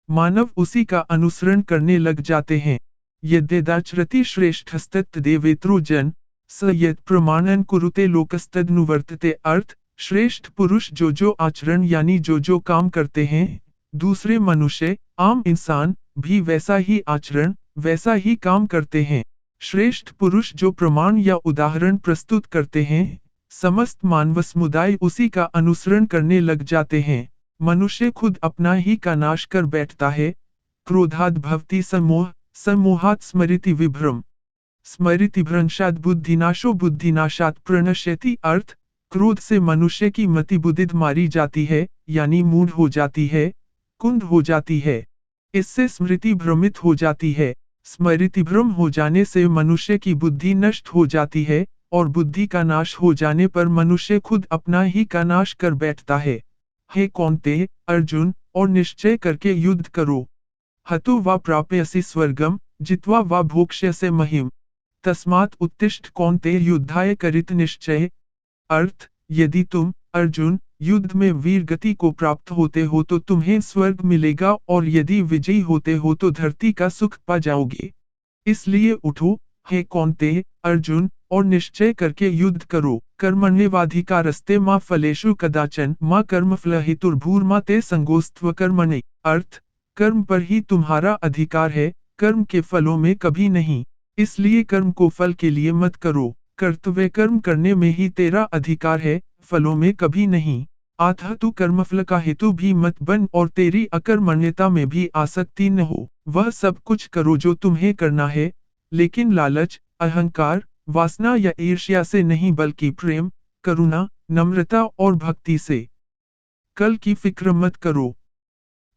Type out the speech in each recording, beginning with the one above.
मानव उसी का अनुसरण करने लग जाते हैं। यद्यदाचरति श्रेष्ठस्तत्तदेवेतरो जन स यत् प्रमाणन कुरुते लोकस्तदनुवर्तते। अर्थ, श्रेष्ठ पुरुष जो आचरण यानी जो काम करते हैं, दूसरे मनुष्य, आम इंसान भी वैसा ही आचरण, वैसा ही काम करते हैं। श्रेष्ठ पुरुष जो प्रमाण या उदाहरण प्रस्तुत करते हैं, समस्त मानव समुदाय उसी का अनुसरण करने लग जाते हैं। मनुष्य खुद अपना ही का नाश कर बैठता है। क्रोधाद् भवति सम्मोह, सम्मोहात् स्मृति विभ्रम, स्मृति भ्रंशात् बुद्धिनाशो, बुद्धिनाशात् प्रणश्यति। अर्थ, क्रोध से मनुष्य की मति बुद्धिद मारी जाती है, यानी मूढ़ हो जाती है, कुंद हो जाती है। इससे स्मृति भ्रमित हो जाती है। स्मृति भ्रम हो जाने से मनुष्य की बुद्धि नष्ट हो जाती है, और बुद्धि का नाश हो जाने पर मनुष्य खुद अपना ही का नाश कर बैठता है। हे कौन्तेय, अर्जुन, और निश्चय करके युद्ध करो। हतो वा प्राप्यसि स्वर्गम, जित्वा वा भोक्ष्यसे महीम। तस्मात् उत्तिष्ठ कौन्तेय युद्धाय करित निश्चय। अर्थ, यदि तुम, अर्जुन, युद्ध में वीर गति को प्राप्त होते हो तो तुम्हें स्वर्ग मिलेगा, और यदि विजयी होते हो तो धरती का सुख पा जाओगे। इसलिए उठो, हे कौन्तेय, अर्जुन, और निश्चय करके युद्ध करो। कर्मण्येवाधिकारस्ते मा फलेषु कदाचन मा कर्मफलहेतुर्भूर्मा ते संगोस्त्व कर्मणि। अर्थ, कर्म पर ही तुम्हारा अधिकार है, कर्म के फलों में कभी नहीं। इसलिए कर्म को फल के लिए मत करो। कर्तव्य कर्म करने में ही तेरा अधिकार है, फलों में कभी नहीं। अतः तू कर्मफल का हेतु भी मत बन, और तेरी अकर्मण्यता में भी आसक्ति न हो। वह सब कुछ करो जो तुम्हें करना है, लेकिन लालच, अहंकार, वासना या ईर्ष्या से नहीं, बल्कि प्रेम, करुणा, नम्रता और भक्ति से। कल की फिक्र मत करो।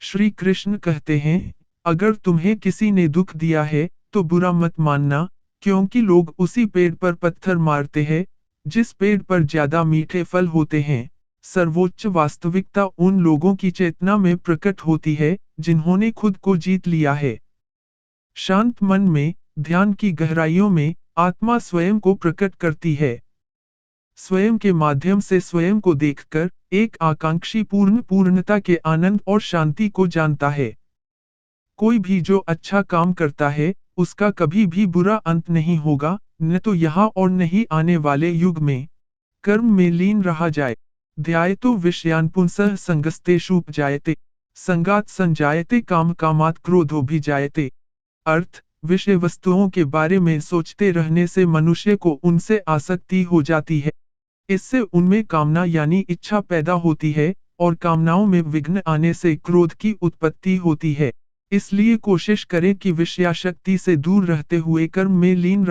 श्री कृष्ण कहते हैं, अगर तुम्हें किसी ने दुख दिया है तो बुरा मत मानना, क्योंकि लोग उसी पेड़ पर पत्थर मारते हैं जिस पेड़ पर ज्यादा मीठे फल होते हैं। सर्वोच्च वास्तविकता उन लोगों की चेतना में प्रकट होती है जिन्होंने खुद को जीत लिया है। शांत मन में, ध्यान की गहराइयों में, आत्मा स्वयं को प्रकट करती है। स्वयं के माध्यम से स्वयं को देखकर एक आकांक्षी पूर्णता के आनंद और शांति को जानता है। कोई भी जो अच्छा काम करता है, उसका कभी भी बुरा अंत नहीं होगा, न तो यहाँ और न ही आने वाले युग में। कर्म में लीन रहा जाए। ध्यायतो विषयान् पुंसः संगस्तेषुपजायते, संगात् संजायते काम कामात् क्रोधो भिजायते। अर्थ, विषय वस्तुओं के बारे में सोचते रहने से मनुष्य को उनसे आसक्ति हो जाती है। इससे उनमें कामना यानी इच्छा पैदा होती है, और कामनाओं में विघ्न आने से क्रोध की उत्पत्ति होती है। इसलिए कोशिश करें कि विषयाशक्ति से दूर रहते हुए कर्म में लीन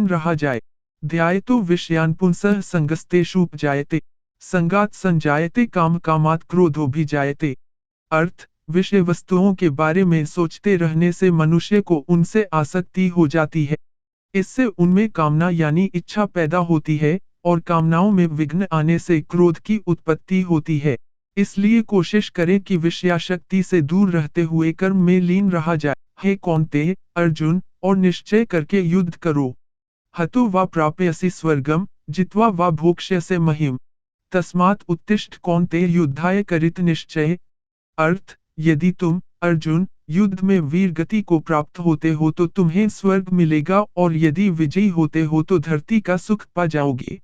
रहा जाए। ध्यायतो विषयान् पुंसः संगस्तेषुपजायते, संगात् संजायते काम कामात् क्रोधो भिजायते। अर्थ, विषय वस्तुओं के बारे में सोचते रहने से मनुष्य को उनसे आसक्ति हो जाती है। इससे उनमें कामना यानी इच्छा पैदा होती है, और कामनाओं में विघ्न आने से क्रोध की उत्पत्ति होती है। इसलिए कोशिश करें कि विषयाशक्ति से दूर रहते हुए कर्म में लीन रहा जाए। हे कौन्तेय, अर्जुन, और निश्चय करके युद्ध करो। हतो वा प्राप्यसि स्वर्गम, जित्वा वा भोक्ष्यसे महीम। तस्मात् उत्तिष्ठ कौन्तेय युद्धाय करित निश्चय। अर्थ, यदि तुम, अर्जुन, युद्ध में वीर गति को प्राप्त होते हो तो तुम्हें स्वर्ग मिलेगा, और यदि विजयी होते हो तो धरती का सुख पा जाओगे।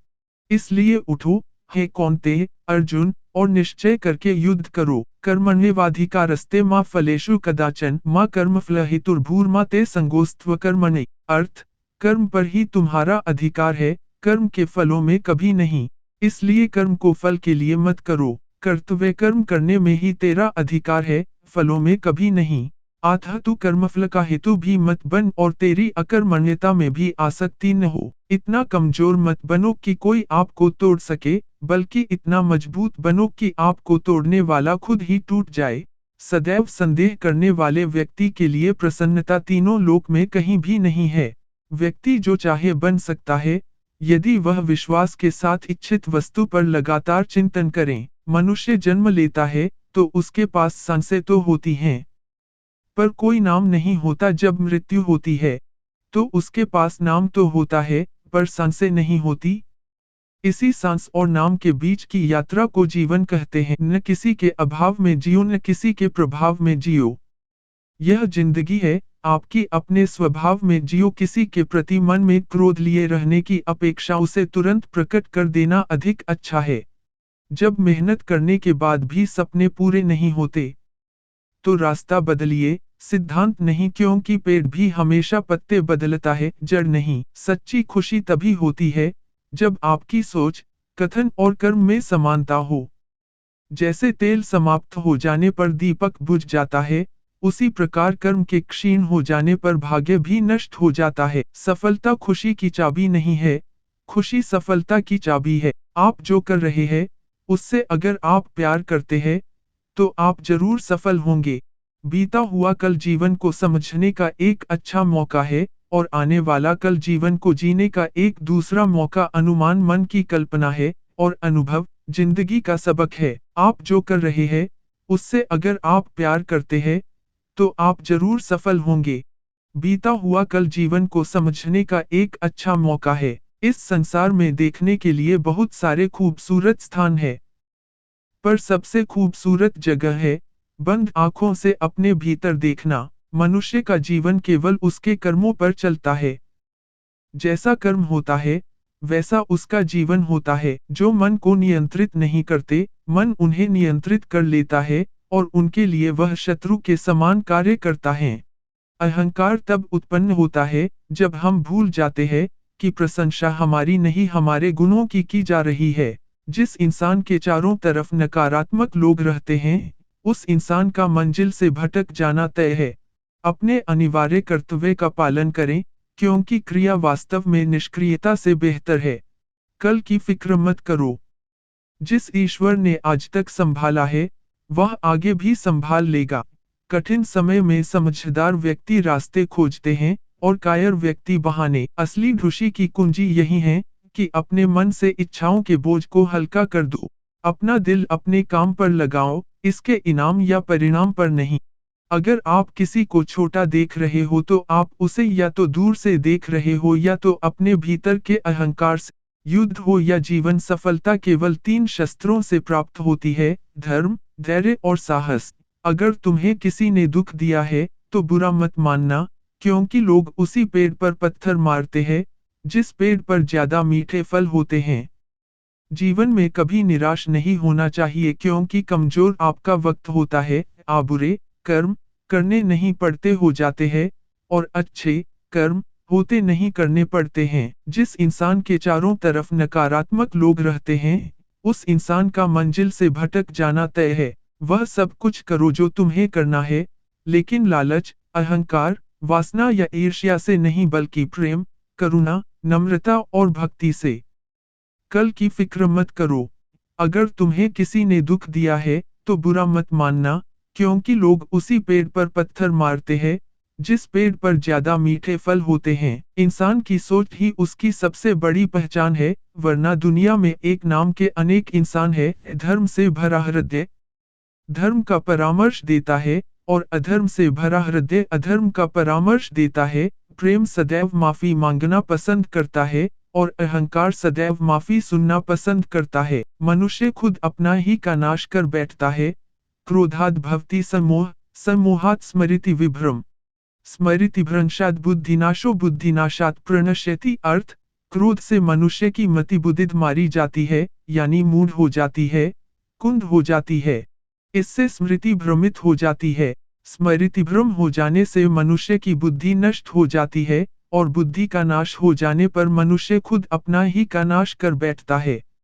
इसलिए उठो, हे कौन्तेय, अर्जुन, और निश्चय करके युद्ध करो। कर्मण्येवाधिकारस्ते मा फलेषु कदाचन मा कर्मफलहेतुर्भूर्मा ते संगोस्त्व कर्मणि। अर्थ, कर्म पर ही तुम्हारा अधिकार है, कर्म के फलों में कभी नहीं। इसलिए कर्म को फल के लिए मत करो। कर्तव्य कर्म करने में ही तेरा अधिकार है, फलों में कभी नहीं। अतः तू कर्मफल का हेतु भी मत बन, और तेरी अकर्मण्यता में भी आसक्ति न हो। इतना कमजोर मत बनो कि कोई आपको तोड़ सके, बल्कि इतना मजबूत बनो कि आपको तोड़ने वाला खुद ही टूट जाए। सदैव संदेह करने वाले व्यक्ति के लिए प्रसन्नता तीनों लोक में कहीं भी नहीं है। व्यक्ति जो चाहे बन सकता है, यदि वह विश्वास के साथ इच्छित वस्तु पर लगातार चिंतन करें। मनुष्य जन्म लेता है तो उसके पास सांसें तो होती हैं, पर कोई नाम नहीं होता। जब मृत्यु होती है तो उसके पास नाम तो होता है, पर सांसें नहीं होती। इसी सांस और नाम के बीच की यात्रा को जीवन कहते हैं। न किसी के अभाव में जियो, न किसी के प्रभाव में जियो। यह जिंदगी है, आपकी अपने स्वभाव में जियो। किसी के प्रति मन में क्रोध लिए रहने की अपेक्षा उसे तुरंत प्रकट कर देना अधिक अच्छा है। जब मेहनत करने के बाद भी सपने पूरे नहीं होते, तो रास्ता बदलिए, सिद्धांत नहीं, क्योंकि पेड़ भी हमेशा पत्ते बदलता है, जड़ नहीं। सच्ची खुशी तभी होती है जब आपकी सोच, कथन और कर्म में समानता हो। जैसे तेल समाप्त हो जाने पर दीपक बुझ जाता है, उसी प्रकार कर्म के क्षीण हो जाने पर भाग्य भी नष्ट हो जाता है। सफलता खुशी की चाबी नहीं है, खुशी सफलता की चाबी है। आप जो कर रहे हैं, उससे अगर आप प्यार करते हैं, तो आप जरूर सफल होंगे। बीता हुआ कल जीवन को समझने का एक अच्छा मौका है, और आने वाला कल जीवन को जीने का एक दूसरा मौका। अनुमान मन की कल्पना है, और अनुभव जिंदगी का सबक है। आप जो कर रहे हैं, उससे अगर आप प्यार करते हैं, तो आप जरूर सफल होंगे। बीता हुआ कल जीवन को समझने का एक अच्छा मौका है। इस संसार में देखने के लिए बहुत सारे खूबसूरत स्थान हैं, पर सबसे खूबसूरत जगह है बंद आंखों से अपने भीतर देखना। मनुष्य का जीवन केवल उसके कर्मों पर चलता है। जैसा कर्म होता है, वैसा उसका जीवन होता है। जो मन को नियंत्रित नहीं करते, मन उन्हें नियंत्रित कर लेता है, और उनके लिए वह शत्रु के समान कार्य करता है। अहंकार तब उत्पन्न होता है, जब हम भूल जाते हैं कि प्रशंसा हमारी नहीं, हमारे गुणों की जा रही है। जिस इंसान के चारों तरफ नकारात्मक लोग रहते हैं, उस इंसान का मंजिल से भटक जाना तय है। अपने अनिवार्य कर्तव्य का पालन करें, क्योंकि क्रिया वास्तव में निष्क्रियता से बेहतर है। कल की फिक्र मत करो। जिस ईश्वर ने आज तक संभाला है, वह आगे भी संभाल लेगा। कठिन समय में समझदार व्यक्ति रास्ते खोजते हैं, और कायर व्यक्ति बहाने। असली खुशी की कुंजी यही है कि अपने मन से इच्छाओं के बोझ को हल्का कर दो। अपना दिल अपने काम पर लगाओ, इसके इनाम या परिणाम पर नहीं। अगर आप किसी को छोटा देख रहे हो, तो आप उसे या तो दूर से देख रहे हो, या तो अपने भीतर के अहंकार से। युद्ध हो या जीवन, सफलता केवल 3 शस्त्रों से प्राप्त होती है: धर्म, धैर्य और साहस। अगर तुम्हें किसी ने दुख दिया है, तो बुरा मत मानना, क्योंकि लोग उसी पेड़ पर पत्थर मारते हैं जिस पेड़ पर ज्यादा मीठे फल होते हैं। जीवन में कभी निराश नहीं होना चाहिए, क्योंकि कमजोर आपका वक्त होता है। आप बुरे कर्म करने नहीं पड़ते हो जाते हैं, और अच्छे कर्म होते नहीं करने पड़ते हैं। जिस इंसान के चारों तरफ नकारात्मक लोग रहते हैं, उस इंसान का मंजिल से भटक जाना तय है। वह सब कुछ करो जो तुम्हें करना है, लेकिन लालच, अहंकार, वासना या ईर्ष्या से नहीं, बल्कि प्रेम, करुणा, नम्रता और भक्ति से। कल की फिक्र मत करो। अगर तुम्हें किसी ने दुख दिया है, तो बुरा मत मानना, क्योंकि लोग उसी पेड़ पर पत्थर मारते हैं जिस पेड़ पर ज्यादा मीठे फल होते हैं। इंसान की सोच ही उसकी सबसे बड़ी पहचान है, वरना दुनिया में एक नाम के अनेक इंसान है। धर्म से भरा हृदय धर्म का परामर्श देता है, और अधर्म से भरा हृदय अधर्म का परामर्श देता है। प्रेम सदैव माफी मांगना पसंद करता है, और अहंकार सदैव माफी सुनना पसंद करता है। मनुष्य खुद अपना ही का नाश कर बैठता है। क्रोधाद् भवति सम्मोह, सम्मोहात् स्मृति विभ्रम, स्मृति भ्रंशात् बुद्धिनाशो, बुद्धिनाशात् प्रणश्यति। अर्थ: क्रोध से मनुष्य की मति बुद्धिद मारी जाती है, यानी मूढ़ हो जाती है, कुंद हो जाती है। इससे स्मृति भ्रमित हो जाती है। स्मृति भ्रम हो जाने से मनुष्य की बुद्धि नष्ट हो जाती है, और बुद्धि का नाश हो जाने पर मनुष्य खुद अपना ही का नाश कर बैठता है।